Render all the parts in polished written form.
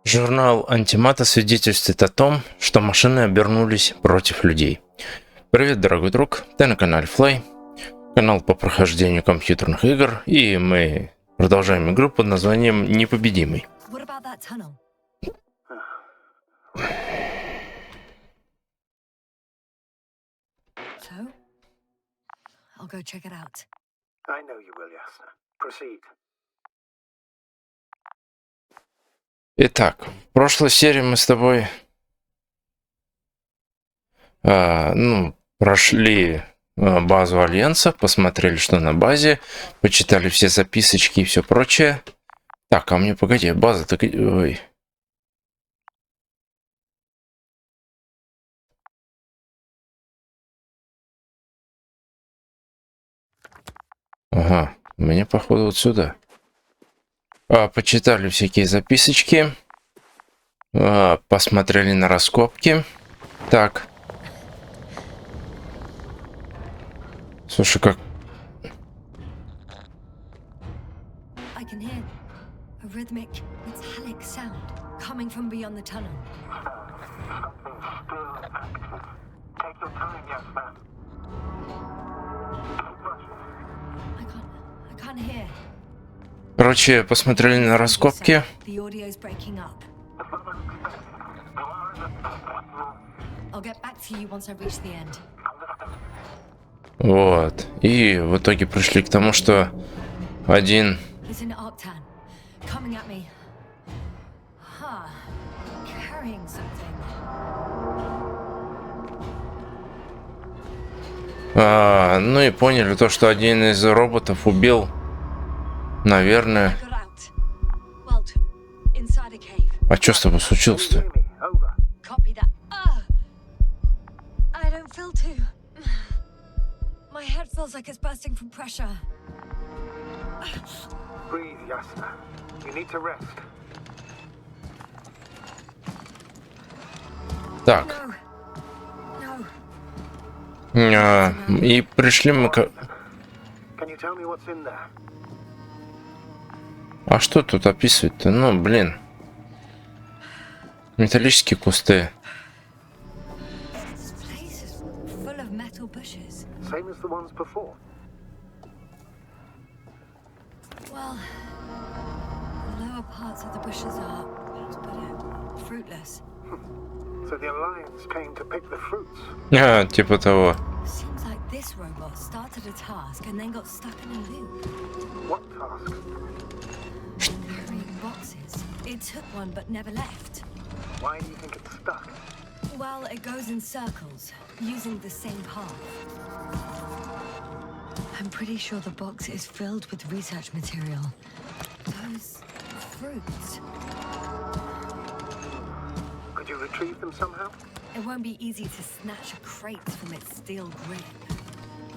Журнал Антимата свидетельствует о том, что машины обернулись против людей. Привет, дорогой друг, ты на канале Fly, канал по прохождению компьютерных игр, и мы продолжаем игру под названием «Непобедимый». Итак, в прошлой серии мы с тобой прошли базу Альянса, посмотрели, что на базе, почитали все записочки и все прочее. Так, а мне погоди, база-то... Ой. Ага, мне походу вот сюда. Почитали всякие записочки, посмотрели на раскопки. Так. Слушай, как... Короче, посмотрели на раскопки. Вот. И в итоге пришли к тому, что один... ну и поняли то, что один из роботов убил, наверное... А что с тобой случилось-то? Так. И пришли мы к... А что тут описывать-то? Ну, блин. Металлические кусты. Типа того. Why do you think it's stuck? Well, it goes in circles, using the same path. I'm pretty sure the box is filled with research material. Those fruits. Could you retrieve them somehow? It won't be easy to snatch a crate from its steel grip.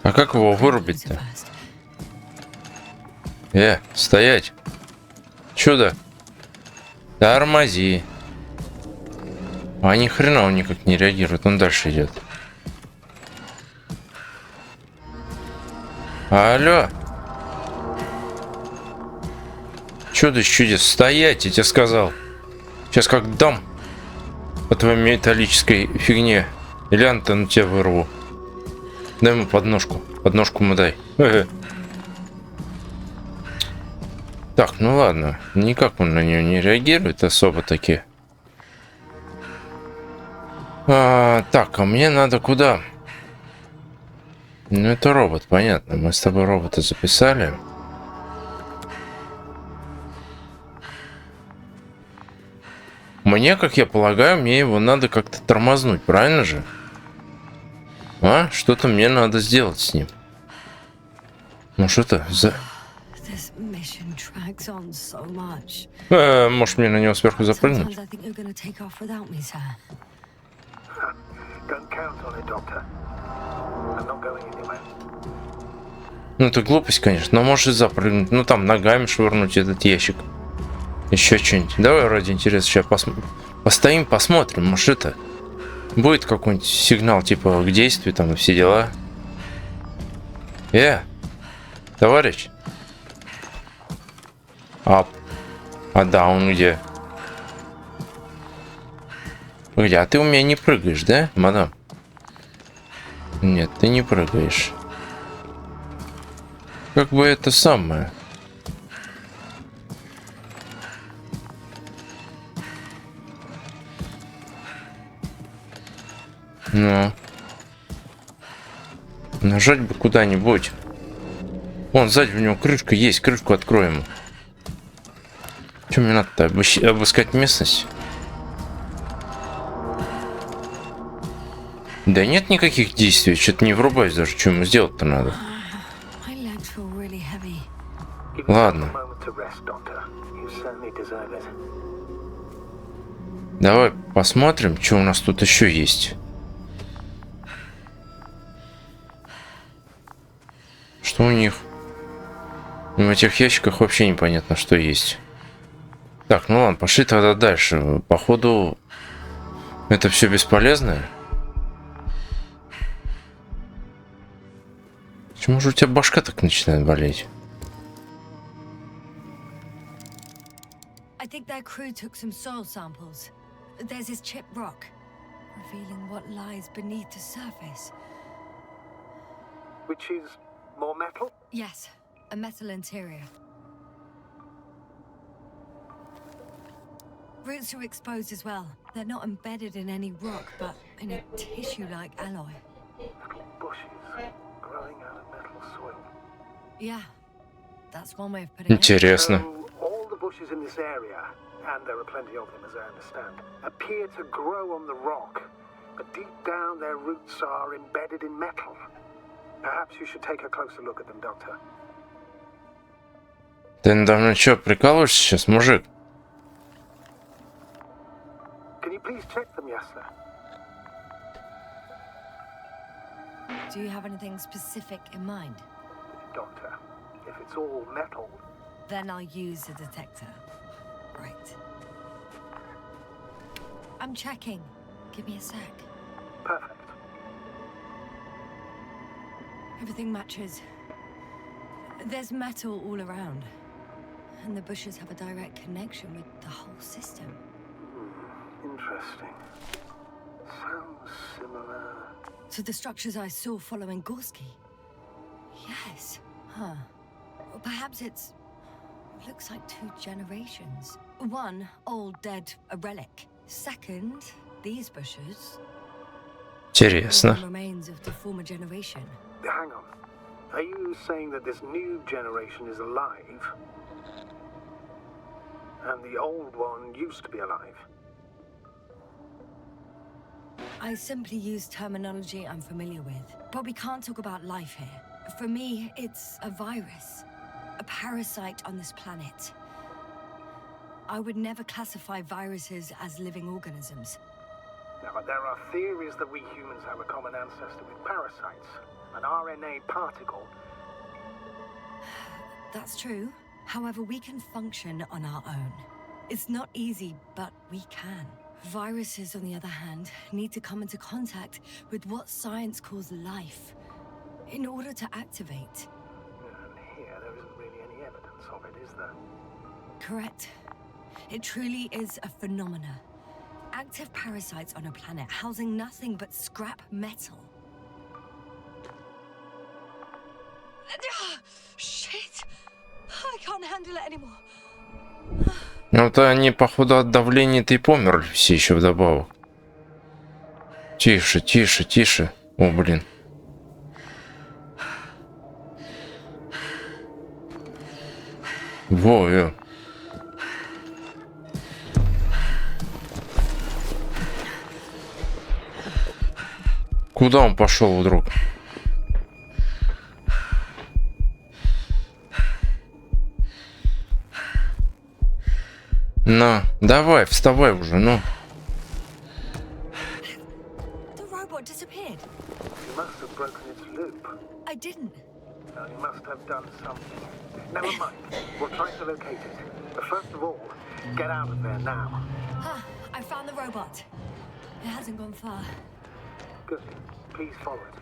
А как его вырубить-то? Стоять! Чудо! Тормози! А ни хрена он никак не реагирует, он дальше идет. Алло! Чудо чудес, стоять, я тебе сказал. Сейчас как дам по твоей металлической фигне. Или антенну тебе вырву. Дай ему подножку. Подножку ему дай. Так, ну ладно. Никак он на нее не реагирует особо таки. Так, а мне надо куда? Ну, это робот, понятно. Мы с тобой робота записали. Мне, как я полагаю, мне его надо как-то тормознуть, правильно же? Что-то мне надо сделать с ним. Ну, что-то за... может, мне на него сверху запрыгнуть? Ну, это глупость, конечно, но можешь запрыгнуть. Ну, там ногами швырнуть этот ящик. Еще что-нибудь. Давай ради интереса сейчас постоим, посмотрим. Может, это будет какой-нибудь сигнал, типа, к действию там и все дела. Товарищ. Да, он где? Погоди, а ты у меня не прыгаешь, да, мадам? Нет, ты не прыгаешь. Как бы это самое. Ну. Нажать бы куда-нибудь. Вон, сзади у него крышка есть. Крышку откроем. Что мне надо-то? Обыскать местность? Да нет никаких действий. Что-то не врубаюсь даже. Что ему сделать-то надо? Ладно. Давай посмотрим, что у нас тут еще есть. Что у них? В этих ящиках вообще непонятно, что есть. Так, ну ладно, пошли тогда дальше. Походу, это все бесполезно. Почему же у тебя башка так начинает болеть? I think their crew took some soil samples. There's this chipped rock, revealing what lies beneath the surface. Which is more metal? Yes, a metal interior. Roots are exposed as well. They're not embedded in any rock, but in a tissue-like alloy. Little bushes growing out of metal soil. Yeah, that's one way of putting it. Интересно. So all the bushes in this area, and there are plenty of them as I understand, appear to grow on the rock, but deep down their roots are embedded in metal. Perhaps you should take a closer look at them, Doctor. Ты недавно что, прикалываешься сейчас, мужик? Can you please check them, yes, sir? Do you have anything specific in mind? Doctor, if it's all metal... Then I'll use a detector. Right. I'm checking. Give me a sec. Perfect. Everything matches. There's metal all around. And the bushes have a direct connection with the whole system. Interesting. Sounds similar... To the structures I saw following Gorski. Yes. Huh. Or perhaps it's... Looks like 2 generations. One, old, dead, a relic. Second, these bushes... Интересно. Remains of the former generation. Hang on. Are you saying that this new generation is alive? And the old one used to be alive? I simply use terminology I'm familiar with. But we can't talk about life here. For me, it's a virus. A parasite on this planet. I would never classify viruses as living organisms. Now, there are theories that we humans have a common ancestor with parasites. An RNA particle. That's true. However, we can function on our own. It's not easy, but we can. Viruses, on the other hand, need to come into contact with what science calls life in order to activate. And here, there isn't really any evidence of it, is there? Correct. It truly is a phenomena. Active parasites on a planet housing nothing but scrap metal. Shit! I can't handle it anymore. Вот они, походу, от давления-то и померли все еще вдобавок. Тише, тише, тише. О, блин. Во. Куда он пошел вдруг? На, давай, вставай уже, ну. The robot disappeared. You must have broken its loop. I didn't. Now, you must have done something. Never mind. We'll try to locate it. But first of all, get out of there now. Ah, I found the robot. It hasn't gone far. Good. Please follow it.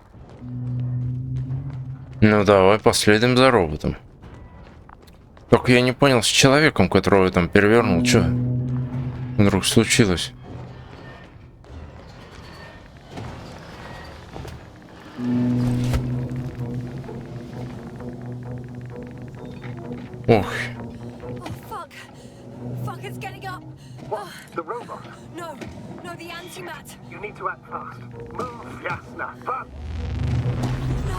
Ну давай последуем за роботом. Только я не понял с человеком, которого я там перевернул, что вдруг случилось. Ох. Oh, fuck. Fuck, it's getting up. What? The robot? No, no, the antimat. You need to act fast. Move, Jasna. But No.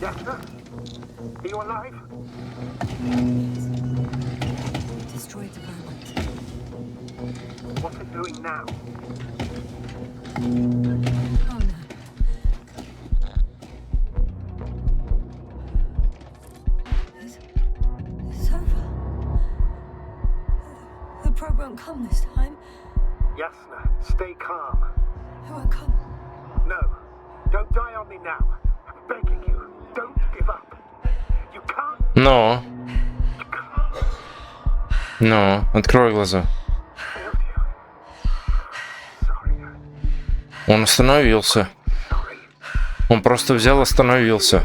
Jasna? Are you alive? Destroyed the robot. What's it doing now? Oh no. It's over. The probe won't come this time. Jasna, stay calm. It won't come. No, don't die on me now. I'm begging you. Don't give up. You can't. Но. You can't. Но. Открой глаза. Failed you. Sorry. Он остановился. Sorry. Он просто взял и остановился.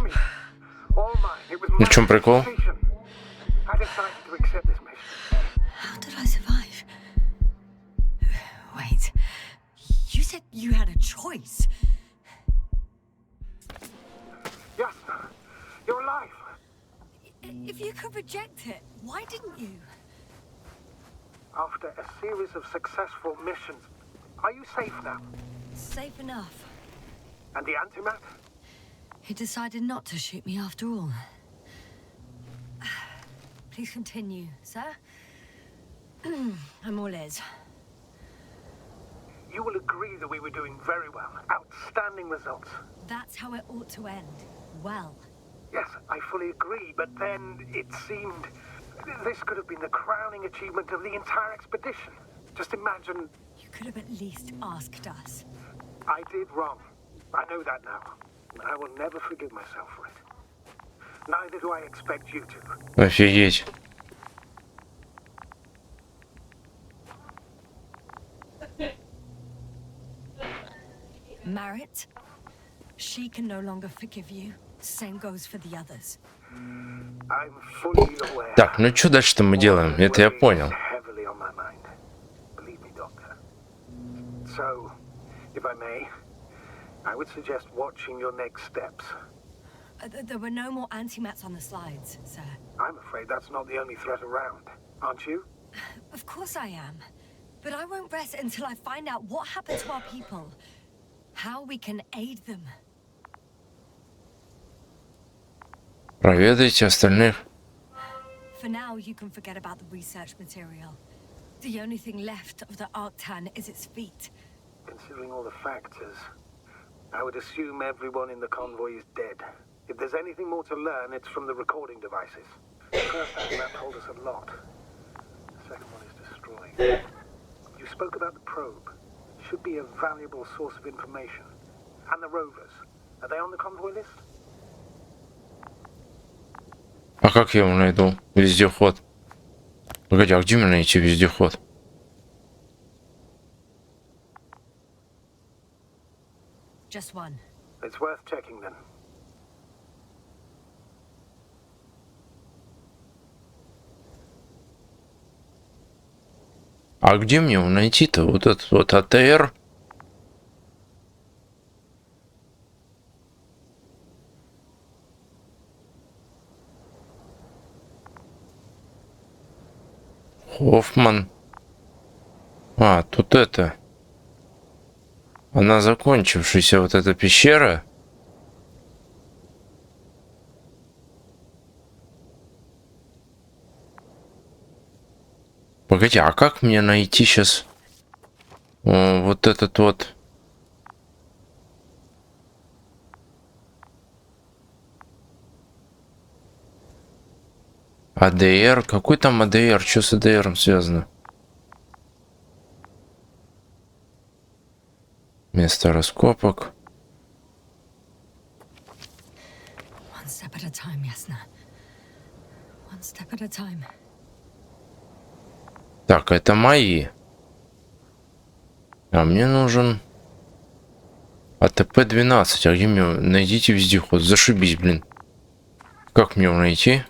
All mine. It was Ну my в чем прикол? decision. I decided to accept this mission. How did I survive? Wait. You said you had a choice. Jasna, you're alive. If you could reject it, why didn't you? After a series of successful missions, are you safe now? Safe enough. And the antimat? He decided not to shoot me after all. Please continue, sir. I'm all ears. You will agree that we were doing very well. Outstanding results. That's how it ought to end. Well. Yes, I fully agree, but then it seemed this could have been the crowning achievement of the entire expedition. Just imagine. You could have at least asked us. I did wrong. I know that now. I will never forgive myself for it. Neither do I expect you to. Офигеть. Marit, she can no longer forgive you. Same goes for the others. I'm fully aware. Так, ну что дальше-то мы делаем? Это я понял. Heavily on my mind. Believe me, Doctor. So, if I may, I would suggest watching your next steps. There were no more antimats on the slides, sir. I'm afraid that's not the only threat around, aren't you? Of course I am. But I won't rest until I find out what happened to our people. How we can aid them. Проведайте остальных. For now, you can forget about the research material. The only thing left of the Arctan is its feet. Considering all the factors, I would assume everyone in the convoy is dead. If there's anything more to learn, it's from the recording devices. The first map told us a lot. The second one is destroyed. You spoke about the probe. Should be a valuable source of information. And the rovers. Are they on the convoy list? А как я его найду? Вездеход. Погоди, а где мне найти вездеход? Just one. It's worth checking then. А где мне его найти-то? Вот этот вот АТР. Хоффман. А, тут это. Она закончившаяся, вот эта пещера. Погоди, а как мне найти сейчас вот этот вот... АДР? Какой там АДР? Что с АДРом связано? Место раскопок. One step at a time, Yasna. One step at a time. Так, это мои. А мне нужен АТП-12. А где мне... Найдите вездеход. Зашибись, блин. Как мне его найти?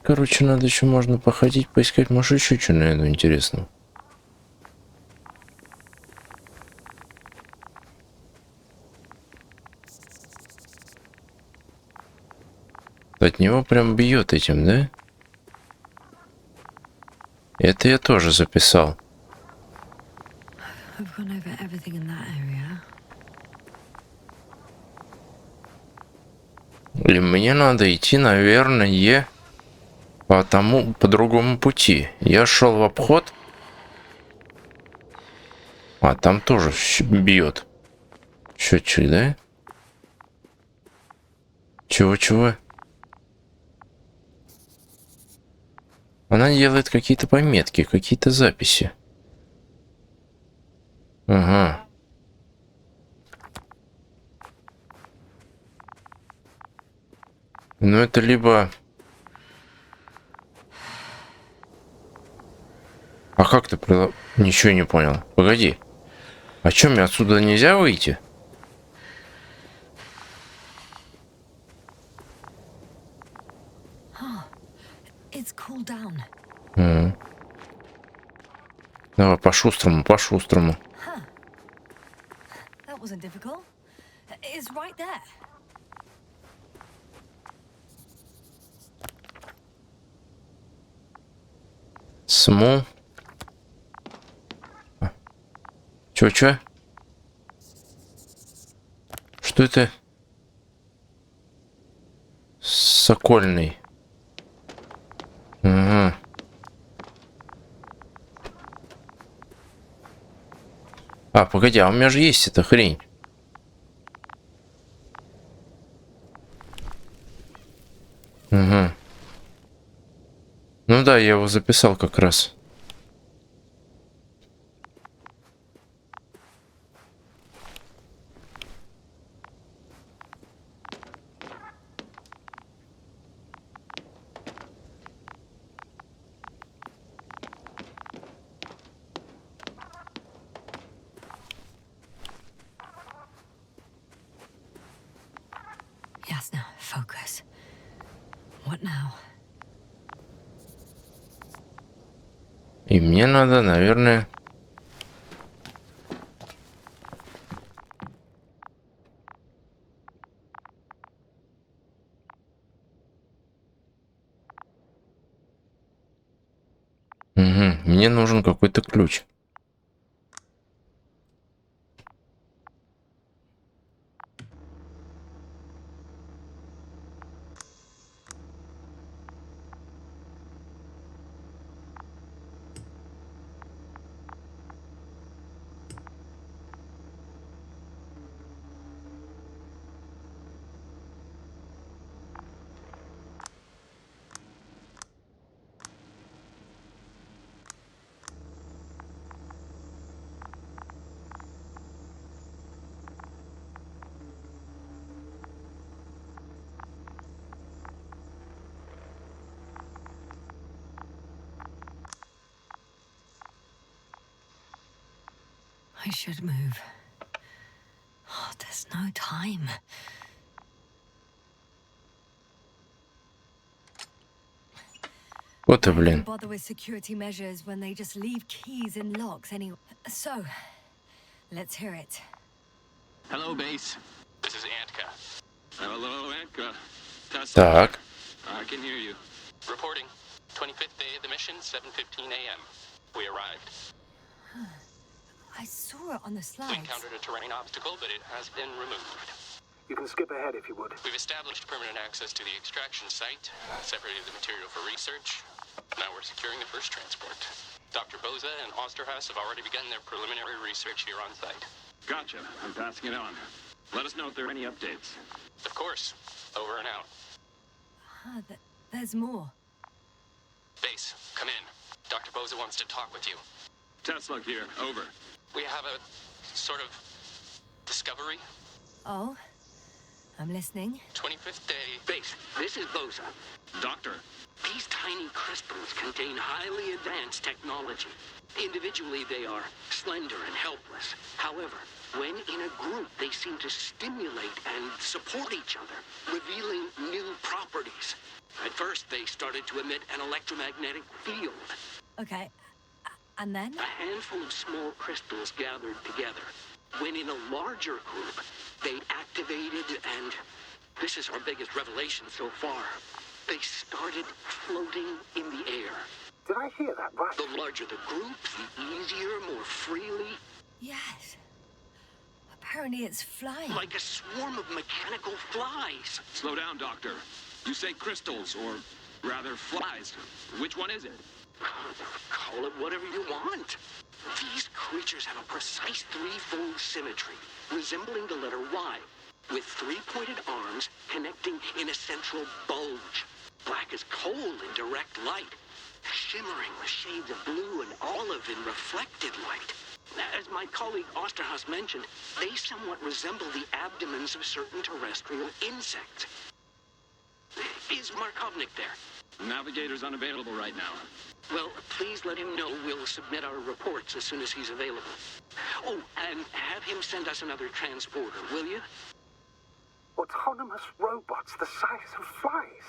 короче, надо еще можно походить, поискать. Может, еще что найду интересного. От него прям бьет этим, да? Это я тоже записал. И мне надо идти, наверное, по другому пути. Я шел в обход. А, там тоже бьет. Счетчик, да? Чего? Она делает какие-то пометки, какие-то записи. Ага. Ну это либо... А как ты... Ничего не понял. Погоди. А чё, мне отсюда нельзя выйти? Давай по-шустрому, по-шустрому. Смол. Чё? Что это? Сокольный. Ага. А, погоди, а у меня же есть эта хрень. Угу. Ну да, я его записал как раз. Ясно. Focus. What now? И мне надо, наверное... Угу. Мне нужен какой-то ключ. I should move. Oh, there's no time. Вот и блин. Bother with security measures when they just leave keys in locks anyway. So, let's hear it. Hello, base. This is Antka. Hello, Antka. Так. I can hear you. Reporting. 25th day of the mission, 7:15 a.m. We arrived. I saw it on the We slides. encountered a terrain obstacle, but it has been removed. You can skip ahead if you would. We've established permanent access to the extraction site, separated the material for research. Now we're securing the first transport. Dr. Boza and Osterhaus have already begun their preliminary research here on site. Gotcha. I'm passing it on. Let us know if there are any updates. Of course. Over and out. Ah, there's more. Base, come in. Dr. Boza wants to talk with you. Tesla here. Over. We have a sort of discovery. Oh, I'm listening. 25th day. Base, this is Boza. Doctor, these tiny crystals contain highly advanced technology. Individually, they are slender and helpless. However, When in a group, they seem to stimulate and support each other, revealing new properties. At first, they started to emit an electromagnetic field. Okay, and then? A handful of small crystals gathered together. When in a larger group, they activated and... this is our biggest revelation so far. They started floating in the air. Did I hear that right? The larger the group, the easier, more freely. Yes. Apparently it's flying. Like a swarm of mechanical flies. Slow down, Doctor. You say crystals, or rather flies. Which one is it? Call it whatever you want. These creatures have a precise threefold symmetry, resembling the letter Y, with three-pointed arms connecting in a central bulge. Black as coal in direct light, shimmering with shades of blue and olive in reflected light. As my colleague Osterhaus mentioned, they somewhat resemble the abdomens of certain terrestrial insects. Is Markovnik there? Navigator's unavailable right now. Well, please let him know we'll submit our reports as soon as he's available. Oh, and have him send us another transporter, will you? Autonomous robots the size of flies.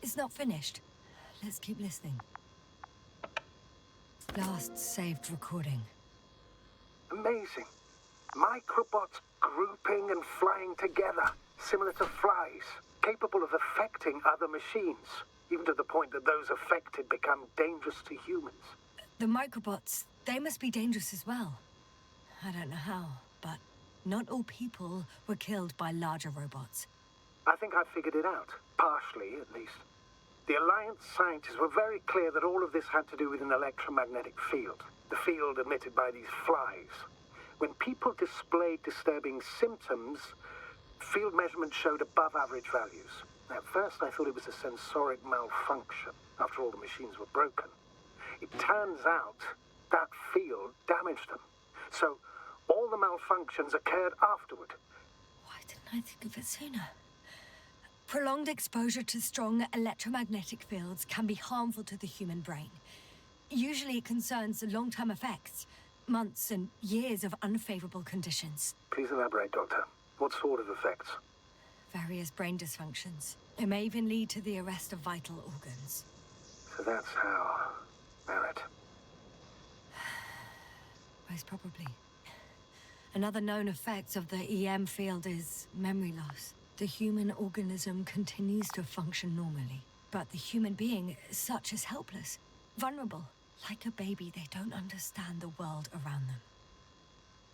It's not finished. Let's keep listening. Last saved recording. Amazing. Microbots grouping and flying together, similar to flies, capable of affecting other machines, even to the point that those affected become dangerous to humans. The microbots, they must be dangerous as well. I don't know how, but not all people were killed by larger robots. I think I figured it out, partially at least. The Alliance scientists were very clear that all of this had to do with an electromagnetic field, the field emitted by these flies. When people displayed disturbing symptoms, field measurements showed above average values. At first, I thought it was a sensoric malfunction, after all the machines were broken. It turns out that field damaged them. So, all the malfunctions occurred afterward. Why didn't I think of it sooner? Prolonged exposure to strong electromagnetic fields can be harmful to the human brain. Usually it concerns long-term effects, months and years of unfavorable conditions. Please elaborate, Doctor. What sort of effects? Various brain dysfunctions. It may even lead to the arrest of vital organs. So that's how... Merit. Most probably. Another known effect of the EM field is memory loss. The human organism continues to function normally, but the human being such is helpless, vulnerable. Like a baby, they don't understand the world around them.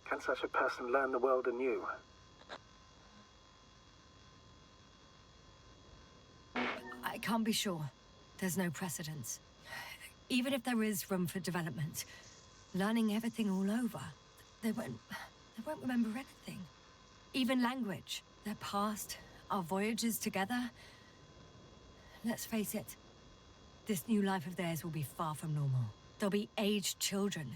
Can such a person learn the world anew? I can't be sure. There's no precedence. Even if there is room for development, learning everything all over, they won't remember anything. Even language, their past, our voyages together. Let's face it, this new life of theirs will be far from normal. They'll be aged children,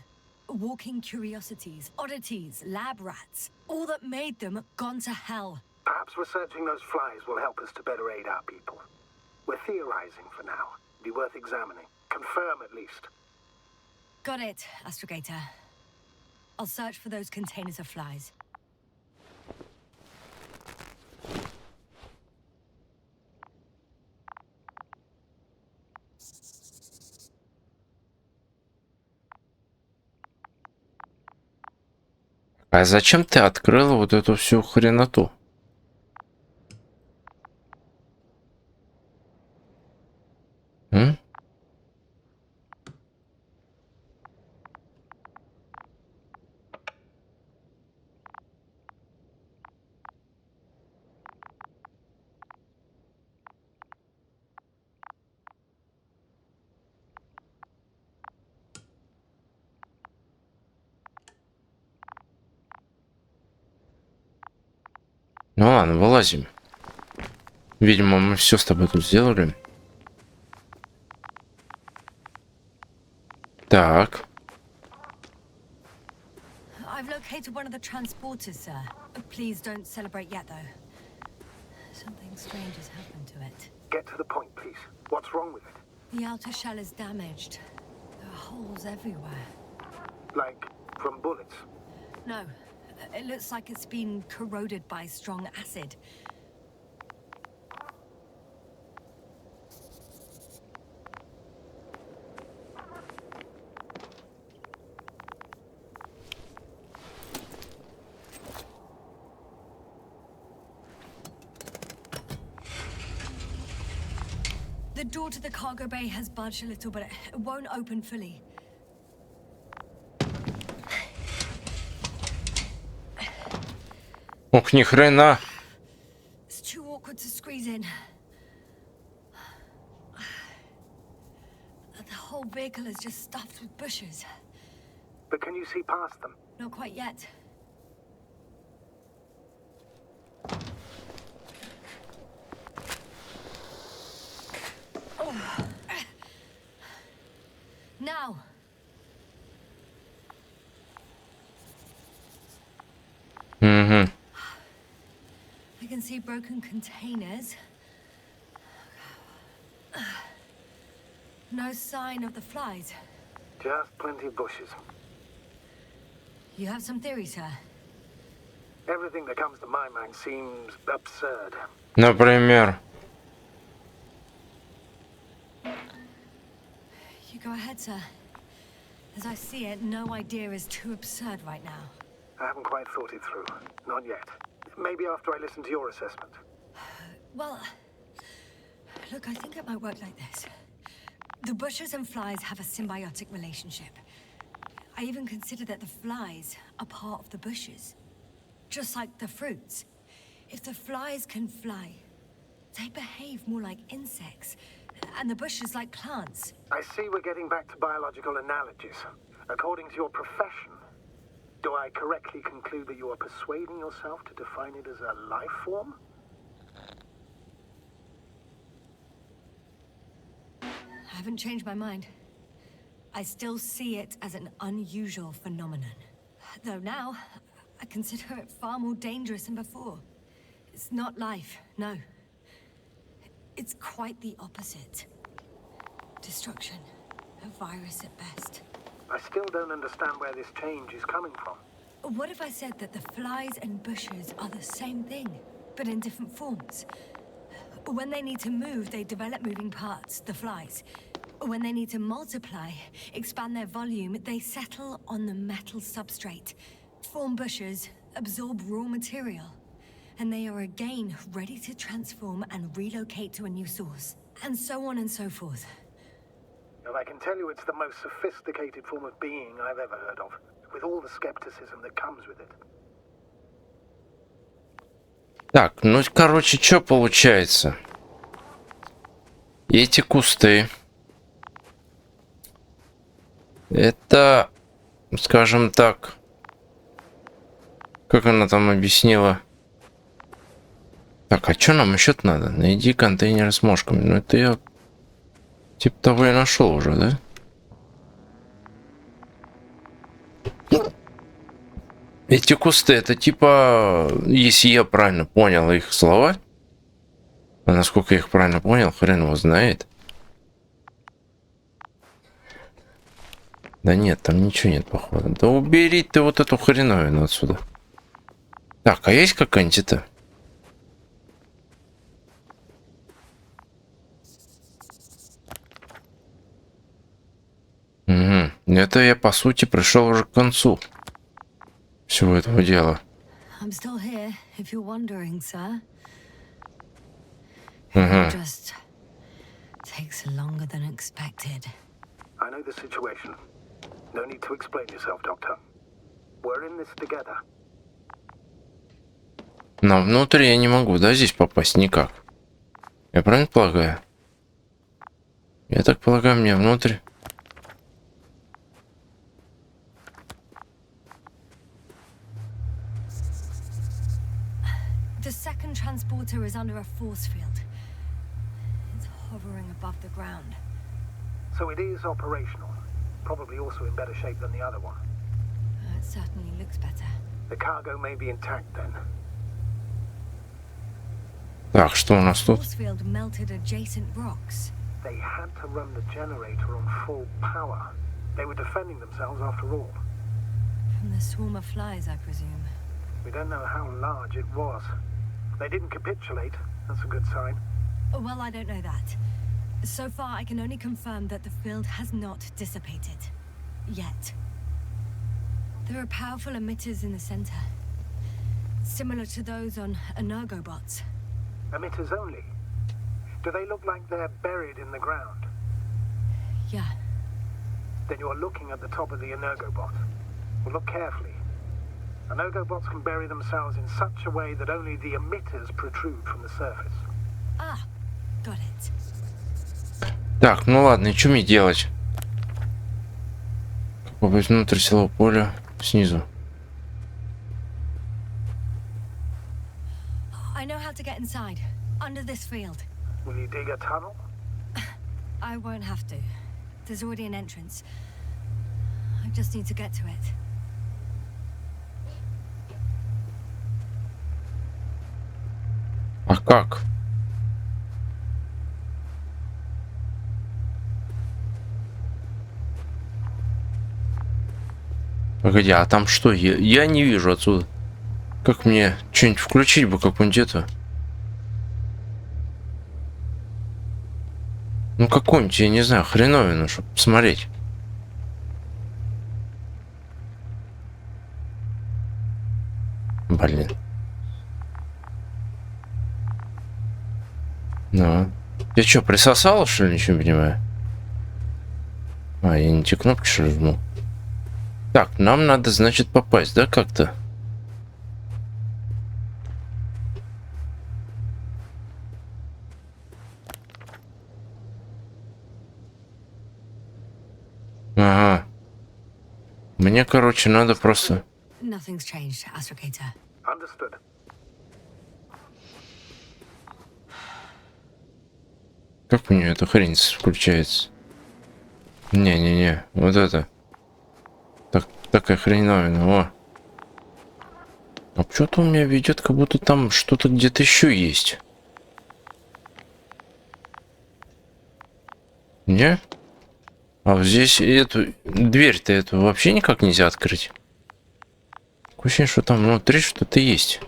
walking curiosities, oddities, lab rats, all that made them gone to hell. Perhaps researching those flies will help us to better aid our people. We're theorizing for now. Be worth examining. Confirm at least. Got it, Astrogator. I'll search for those containers of flies. А зачем ты открыла вот эту всю хреноту? М? Ну ладно, вылазим. Видимо, мы все с тобой тут сделали. Так. I've located one of the transporters, sir. Please don't celebrate yet, though. Something strange has happened to it. Get to the point, please. What's wrong with it? The outer shell is damaged. There are holes everywhere. Like, from bullets? No, It looks like it's been corroded by strong acid. The door to the cargo bay has budged a little, but it won't open fully. Ох, ни хрена. It's too awkward to squeeze in. The whole vehicle is just stuffed with bushes. But can you see past them? Not quite yet. Oh. Now. Угу. I can see broken containers. No sign of the flies. Just plenty of bushes. You have some theory, sir? Everything that comes to my mind seems absurd. Например. You go ahead, sir. As I see it, no idea is too absurd right now. I haven't quite thought it through. Not yet. Maybe after I listen to your assessment. Well, look, I think it might work like this. The bushes and flies have a symbiotic relationship. I even consider that the flies are part of the bushes. Just like the fruits. If the flies can fly, they behave more like insects, and the bushes like plants. I see we're getting back to biological analogies. According to your profession, do I correctly conclude that you are persuading yourself to define it as a life form? I haven't changed my mind. I still see it as an unusual phenomenon. Though now, I consider it far more dangerous than before. It's not life, no. It's quite the opposite. Destruction. A virus at best. I still don't understand where this change is coming from. What if I said that the flies and bushes are the same thing, but in different forms? When they need to move, they develop moving parts, the flies. When they need to multiply, expand their volume, they settle on the metal substrate, form bushes, absorb raw material. And they are again ready to transform and relocate to a new source. And so on and so forth. And I can tell you it's the most sophisticated form of being I've ever heard of, with all the skepticism that comes with it. Так, ну, короче, что получается? Эти кусты. Это, скажем так, как она там объяснила? Так, а что нам еще надо? Найди контейнер с мошками. Ну, это я типа того и нашел уже, да? Эти кусты, это типа, если я правильно понял их слова, а насколько я их правильно понял, хрен его знает. Да нет, там ничего нет, походу. Да убери ты вот эту хреновину отсюда. Так, а есть какая-нибудь это? Угу. Это я, по сути, пришел уже к концу всего этого дела. I'm still here, if you're wondering, sir. Угу. It just takes longer than expected. I know the situation. No need to explain yourself, Doctor. We're in this together. Но внутрь я не могу, да, здесь попасть никак. Я правильно полагаю? Я так полагаю, мне внутрь. The second transporter is under a force field. It's hovering above the ground. So it is operational. Probably also in better shape than the other one. It certainly looks better. The cargo may be intact then. Так, что у нас тут? Force field melted adjacent rocks. They had to run the generator on full power. They were defending themselves after all. From the swarm of flies, I presume. We don't know how large it was. They didn't capitulate. That's a good sign. Well, I don't know that. So far, I can only confirm that the field has not dissipated. Yet. There are powerful emitters in the center. Similar to those on Energobots. Emitters only? Do they look like they're buried in the ground? Yeah. Then you're looking at the top of the Energobot. Well, look carefully. Energobots can bury themselves in such a way that only the emitters protrude from the surface. Ah, got it. Так, ну ладно, и что мне делать? Как попасть внутрь силового поля снизу? I know how to get inside. Under this field. Will you dig a tunnel? I won't have to. There's already an entrance. I just need to get to it. А как? Погоди, а там что? Я не вижу отсюда. Как мне что-нибудь включить бы, какую-нибудь эту? Ну какую-нибудь, я не знаю, хреновину, чтобы посмотреть. Блин. Ну. Я что, присосал, что ли, ничего не понимаю? А, я не те кнопки, что ли, жму? Так, нам надо, значит, попасть, да, как-то? Ага. Мне, короче, надо просто... Nothing's changed, Astrogator. Understood. Как у нее эта хрень включается? Не-не-не, вот это. Так, такая хреновина, о. А что-то у меня ведет, как будто там что-то где-то еще есть. Не? А вот здесь эту дверь-то эту вообще никак нельзя открыть. Такое ощущение, что там внутри что-то есть.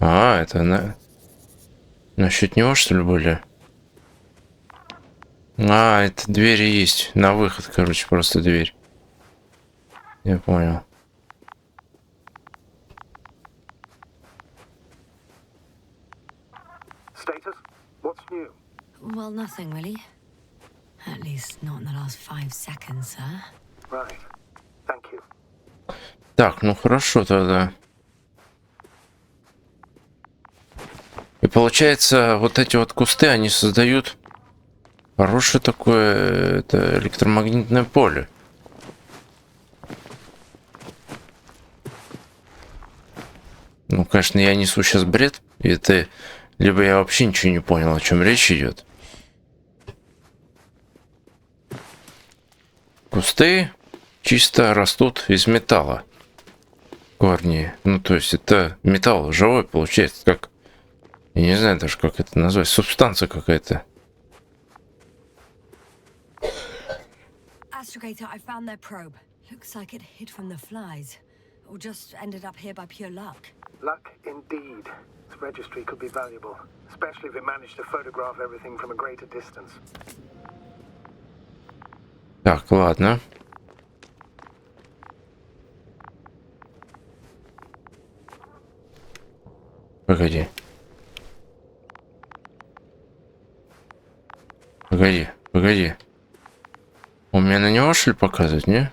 А, это насчет него, что ли, были? А, это двери есть. На выход, короче, просто дверь. Я понял. Status? What's new? Well, nothing really. At least not in the last 5 seconds, sir. Right. Thank you. Так, ну хорошо тогда. И получается, вот эти вот кусты, они создают хорошее такое это электромагнитное поле. Ну, конечно, я несу сейчас бред. И это либо я вообще ничего не понял, о чем речь идет. Кусты чисто растут из металла. Корни. Ну, то есть это металл живой получается, как... Я не знаю даже, как это назвать. Субстанция какая-то. Astrogator, I found their probe. Looks like it hid from the flies. Or just ended up here by pure luck. Luck indeed. This registry could be valuable, especially if it managed to photograph everything from a greater distance. Так, ладно. Погоди. Погоди, погоди. У меня на него, что ли, показывать, не?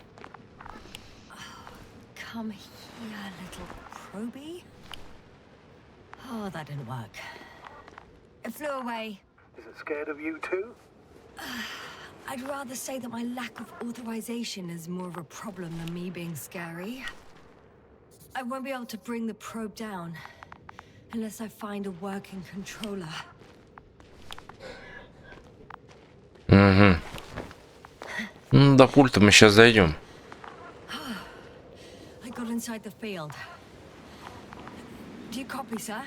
Come here, little probie. Oh, that didn't work. It flew away. Is it scared of you too? I'd rather say that my lack of authorization is more of a problem than me being scary. I won't be able to bring the probe down unless I find a working controller. Угу. Ну, до пульта мы сейчас дойдем. I got inside the field. Do you copy, sir?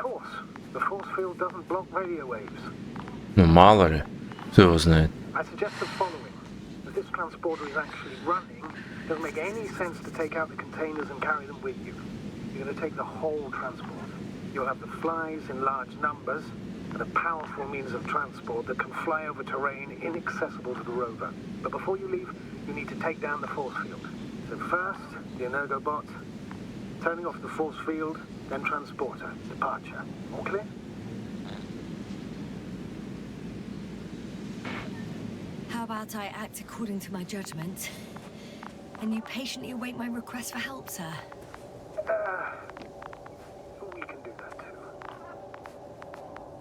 course. The force field doesn't block radio waves. Ну, мало ли. Кто его знает. I suggest the following. If this transporter is actually running, it doesn't make any sense to take out the containers and carry them with you. You're going to take the whole transport. You'll have the flies in large numbers, and a powerful means of transport that can fly over terrain inaccessible to the rover. But before you leave, you need to take down the force field. So first, the Energobot, turning off the force field, then transporter, departure. All clear? How about I act according to my judgment, and you patiently await my request for help, sir? We can do that too.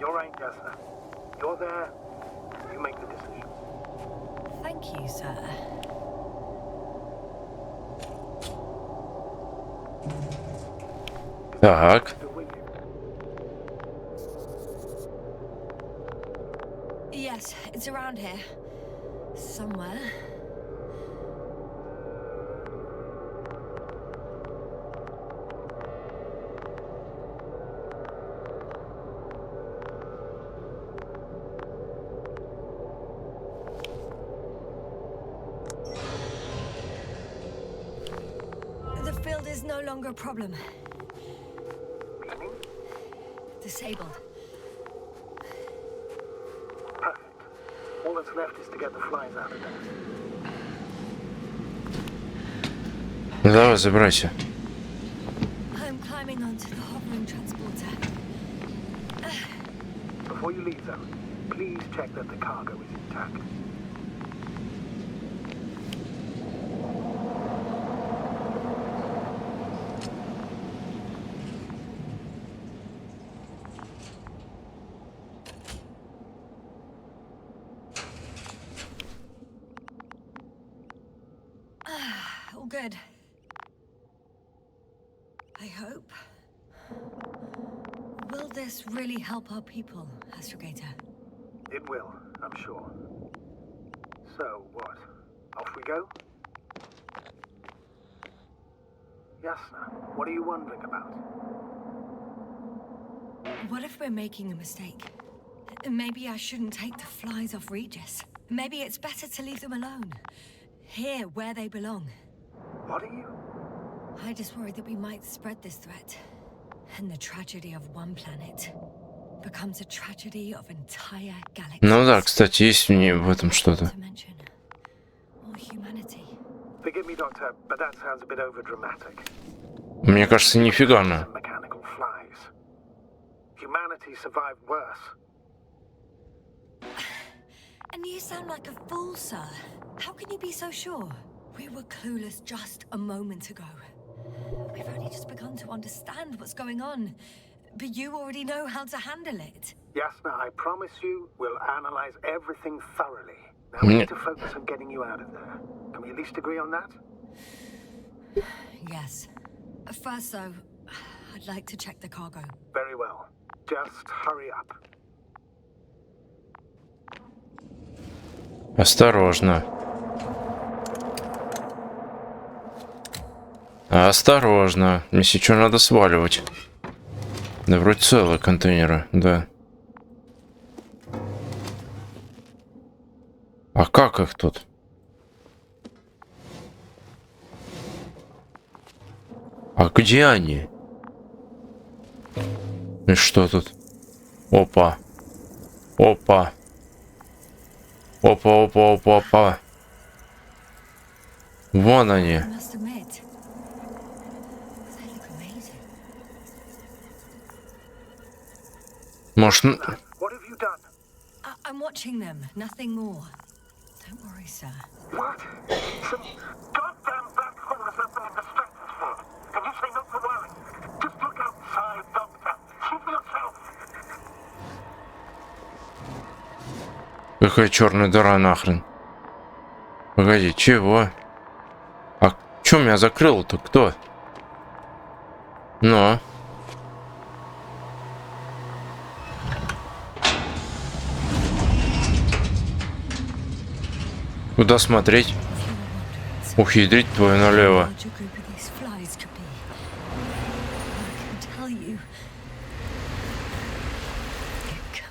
You're right, Jasna. You're there. You make the decision. Thank you, sir. Так. Still with you. Yes, it's around here. Somewhere. The field is no longer a problem. Disabled. Perfect. All that's left is to get the flies out of there. Ну давай, забирайся. I'm climbing onto the hovering transporter. Before you leave, though, please check that the cargo is intact. All good. I hope. Will this really help our people, Astrogator? It will, I'm sure. So, what? Off we go? Jasna, what are you wondering about? What if we're making a mistake? Maybe I shouldn't take the flies off Regis. Maybe it's better to leave them alone. Here, where they belong. What are you? I just worry that we might spread this threat. And the tragedy of one planet becomes a tragedy of entire galaxies. Ну да, кстати, есть в ней в этом что-то. Or humanity. Forgive me, Doctor, but that sounds a bit overdramatic. Мне кажется, нифига она. Mechanical flies. Humanity survived worse. And you sound like a fool, sir. How can you be so sure? We were clueless just a moment ago. We've only just begun to understand what's going on. But you already know how to handle it. Jasna, I promise you, we'll analyze everything thoroughly. Now we need to focus on getting you out of there. Can we at least agree on that? Yes. First, though, I'd like to check the cargo. Very well. Just hurry up. Осторожно. Осторожно. Мне сейчас надо сваливать. Да вроде целые контейнеры, да. А как их тут? А где они? И что тут? Опа. Опа. Опа, опа, опа, опа. Вон они. I must admit, they look amazing. Может... What have you done? I'm watching them, nothing more. Don't worry, sir. What? Some goddamn black hole has opened in the stratosphere. And you say not to worry. Just look outside, Doctor. See for yourself. Какая черная дыра нахрен? Погоди, чего? А чё меня закрыл-то? Кто? Ну? Куда смотреть? Ухитрить твою налево.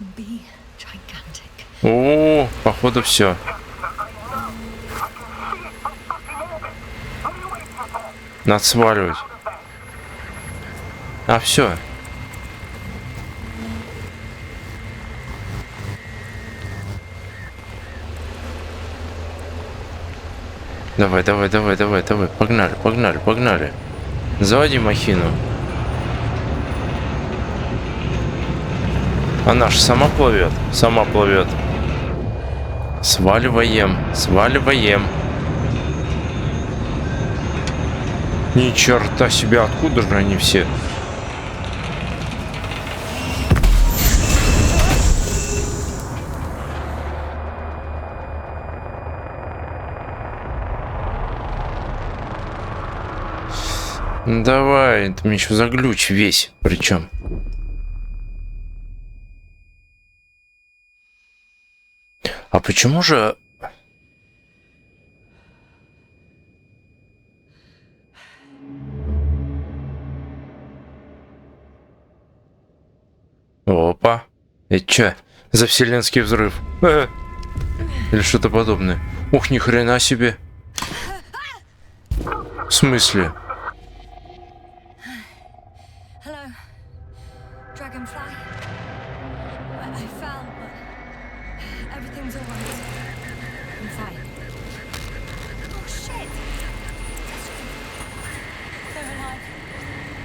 can be gigantic. О, походу все. Надо сваливать. А, все. Давай, давай, давай, давай, давай. Погнали, погнали, погнали. Заводи махину. Она ж сама плывет, сама плывет. Сваливаем, сваливаем. Ни черта себе, откуда же они все? Давай, это мне еще заглюч весь, причем. А почему же... Опа. Это чё? За вселенский взрыв. Или что-то подобное. Ух, ни хрена себе. В смысле? Hello, Dragonfly. I found, but everything's all right. I'm fine. Oh shit! They're alive.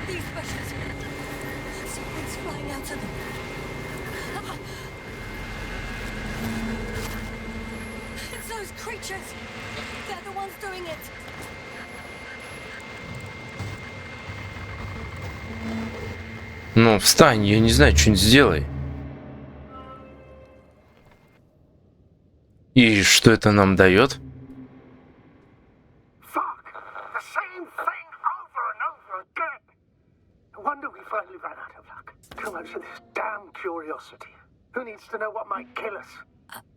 These bushes. Something's flying out of them. It's those creatures. They're the ones doing it. Ну, встань, я не знаю, что-нибудь сделай. И что это нам дает? Fuck! The same thing over and over again! No wonder we finally ran out of luck. Too much of this damn curiosity. Who needs to know what might kill us?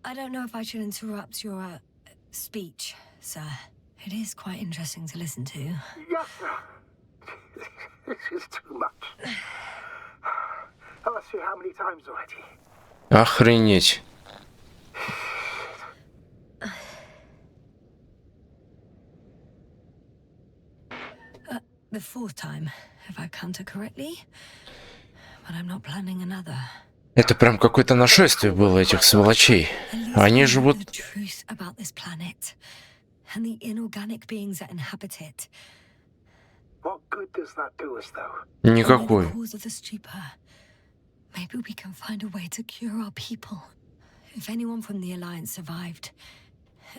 I don't know if I should interrupt your speech, sir. It is quite interesting to listen to. Yes, sir. This is too much. I've asked you how many times already? Охренеть. The fourth time, if I counted correctly. But I'm not planning another. Это прям какое-то нашествие было этих сволочей. Они живут... The truth about this planet and the inorganic beings that inhabit it. What good does that do us, though? Никакой. The cause of the stupor. Maybe we can find a way to cure our people. If anyone from the Alliance survived,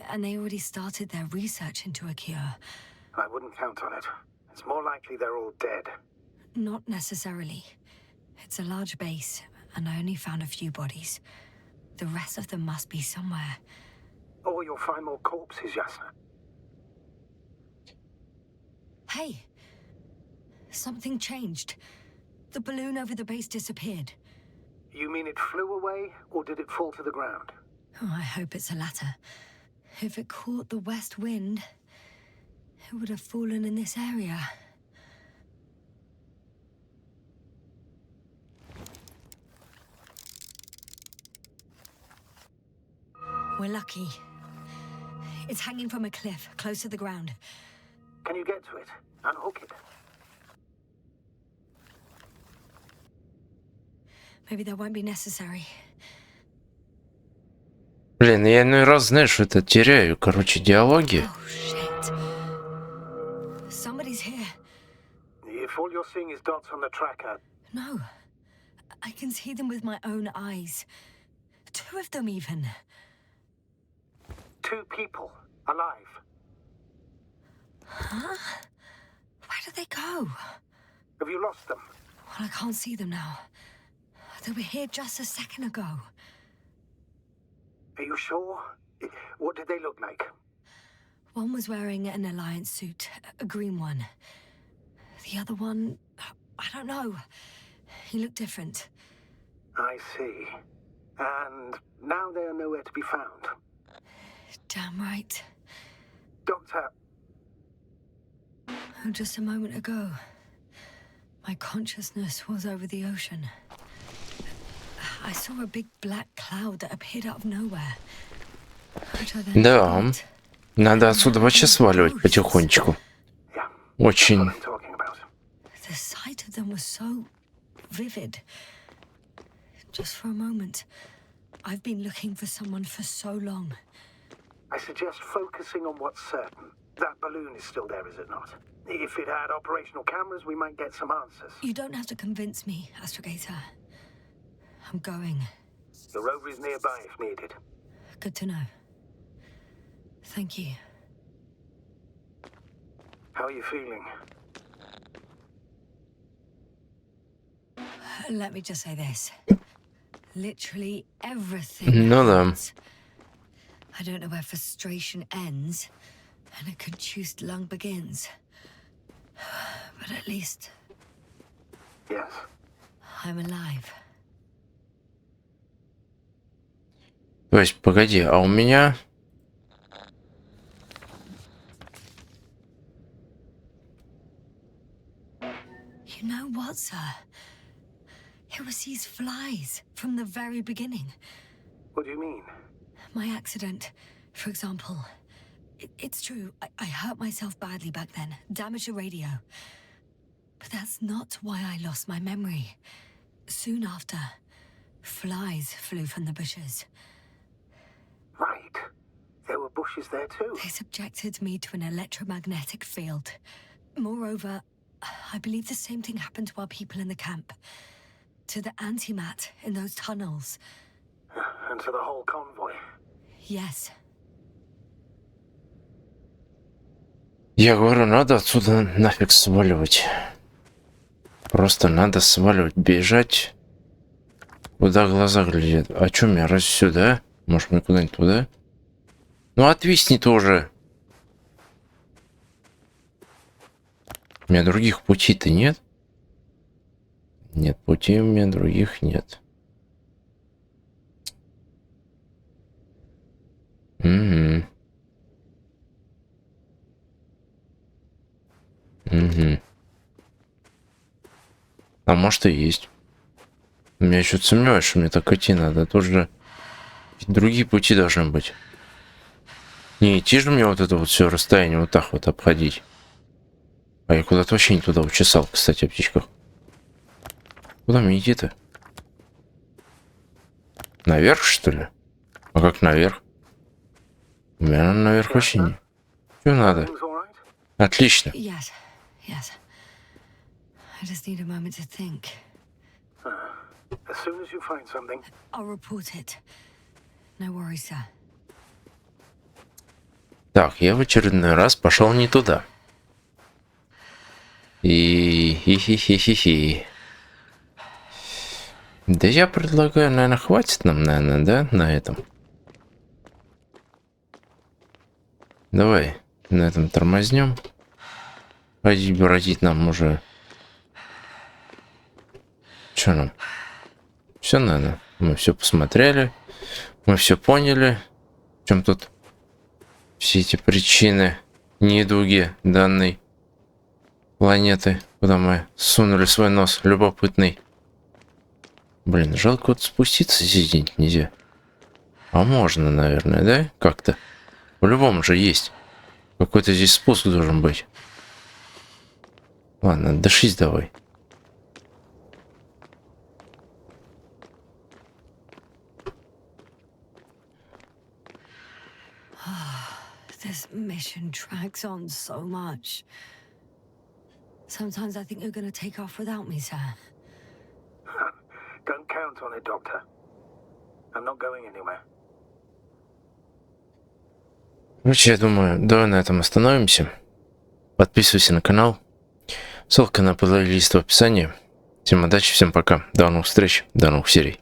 and they already started their research into a cure. I wouldn't count on it. It's more likely they're all dead. Not necessarily. It's a large base, and I only found a few bodies. The rest of them must be somewhere. Or you'll find more corpses, Yasna. Hey! Something changed. The balloon over the base disappeared. You mean it flew away, or did it fall to the ground? Oh, I hope it's the latter. If it caught the west wind, it would have fallen in this area. We're lucky. It's hanging from a cliff, close to the ground. Can you get to it? Unhook it? Maybe that won't be necessary. Блин, я иной раз, знаешь, это теряю, короче, диалоги. Oh, shit. Somebody's here. If all you're seeing is dots on the tracker... No. I can see them with my own eyes. Two of them, even. 2 people, alive. Huh? Where did they go? Have you lost them? Well, I can't see them now. They were here just a second ago. Are you sure? What did they look like? One was wearing an Alliance suit, a green one. The other one, I don't know. He looked different. I see. And now they are nowhere to be found. Damn right. Doctor... Oh, just a moment ago, my consciousness was over the ocean. I saw a big black cloud that appeared out of nowhere. But I then Да, forgot. надо отсюда вообще сваливать потихонечку. Yeah, Очень. what I'm talking about. The sight of them was so vivid. Just for a moment. I've been looking for someone for so long. I suggest focusing on what's certain. That balloon is still there, is it not? If it had operational cameras, we might get some answers. You don't have to convince me, Astrogator. I'm going. The rover is nearby if needed. Good to know. Thank you. How are you feeling? Let me just say this. Literally everything Ну да. hurts. I don't know where frustration ends and a contused lung begins. But at least Yes. I'm alive. То есть, погоди, а у меня... You know what, sir? It was these flies from the very beginning. What do you mean? My accident, for example. It's true, I hurt myself badly back then, damaged a radio. But that's not why I lost my memory. Soon after, flies flew from the bushes. Right. There were bushes there too. They subjected me to an electromagnetic field. Moreover, I believe the same thing happened to our people in the camp. To the antimat in those tunnels. And to the whole convoy. Yes. Я говорю, надо отсюда нафиг сваливать. Просто надо сваливать, бежать, куда глаза глядят. А чё мне, раз сюда? Может, мне куда-нибудь туда? Ну, отвисни тоже. У меня других путей-то нет. Нет, путей у меня других нет. Угу. Угу. А может и есть. Я еще сомневаюсь, что мне так идти надо. Тут же другие пути должны быть. Не идти же мне вот это вот все расстояние вот так вот обходить. А я куда-то вообще не туда учесал, кстати, о птичках. Куда мне идти-то? Наверх, что ли? А как наверх? У меня наверх вообще не. Что надо? Things all right? Отлично. Yes. Yes. I just need a moment to think. As soon as you find something, I'll report it. No worries, sir. Так, я в очередной раз пошел не туда. И хи-хи-хи-хи-хи. Да я предлагаю, наверное, хватит нам, наверное, да, на этом. Давай на этом тормознем. Ходить бродить нам уже. Что нам? Все надо. Мы все посмотрели. Мы все поняли. В чем тут все эти причины, недуги данной планеты, куда мы сунули свой нос любопытный. Блин, жалко вот спуститься здесь нельзя. А можно, наверное, да? Как-то. По-любому же есть. Какой-то здесь спуск должен быть. Ладно, дышись давай. This mission drags on so much. Sometimes I think you're going to take off without me, sir. don't count on it, Doctor. I'm not going anywhere. Короче, я думаю, давай на этом остановимся. Подписывайся на канал. Ссылка на плейлист в описании. Всем удачи, всем пока. До новых встреч, до новых серий.